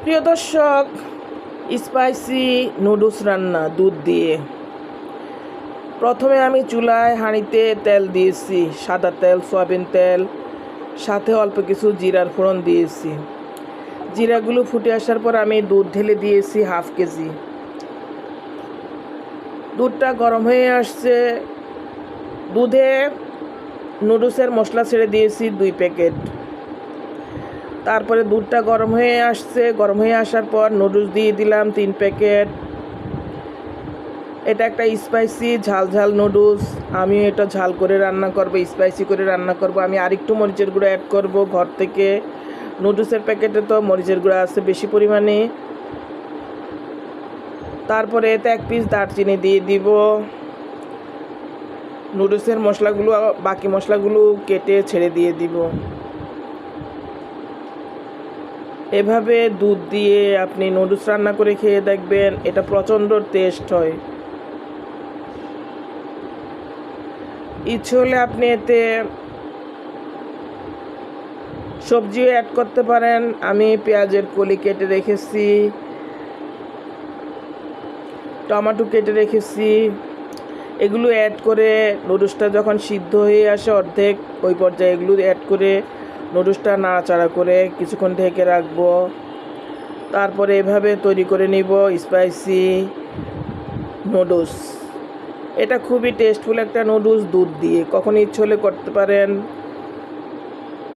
প্রিয় দর্শক, spicy noodles রান্না দুধ দিয়ে। প্রথমে আমি চুলায় হাঁড়িতে তেল দিয়েছি, সাদা তেল, সয়াবিন তেল, সাথে অল্প কিছু জিরার ফোড়ন দিয়েছি। জিরাগুলো ফুটে আসার পর আমি দুধ ঢেলে দিয়েছি হাফ কেজি। দুধটা গরম হয়ে আসছে, দুধে নুডলসের মশলা ছেড়ে দিয়েছি 2 প্যাকেট। তারপরে দুধটা গরম হয়ে আসছে, গরম হয়ে আসার পর নুডলস দিয়ে দিলাম 3 প্যাকেট। এটা একটা স্পাইসি ঝাল ঝাল নুডলস। আমি এটা ঝাল করে রান্না করব, স্পাইসি করে রান্না করব। আমি আরেকটু মরিচের গুঁড়ো অ্যাড করব ঘর থেকে। নুডলসের প্যাকেটে তো মরিচের গুঁড়ো আছে বেশি পরিমাণে। তারপরে এতে 1 পিস দারচিনি দিয়ে দিব। নুডলসের মশলাগুলো, বাকি মশলাগুলো কেটে ছেড়ে দিয়ে দিব। এভাবে দুধ দিয়ে আপনি নুডলস রান্না করে খেয়ে দেখবেন, এটা প্রচণ্ড টেস্ট হয়। ইচ্ছে হলে আপনি এতে সবজিও অ্যাড করতে পারেন। আমি পেঁয়াজের কলি কেটে রেখেছি, টমেটো কেটে রেখেছি। এগুলো অ্যাড করে নুডলসটা যখন সিদ্ধ হয়ে আসে অর্ধেক, ওই পর্যায়ে এগুলো অ্যাড করে নুডলসটা নাড়াচাড়া করে কিছুক্ষণ ঢেকে রাখবো। তারপরে এভাবে তৈরি করে নিব স্পাইসি নুডলস। এটা খুবই টেস্টফুল একটা নুডলস দুধ দিয়ে। কখন ইচ্ছে হলে করতে পারেন।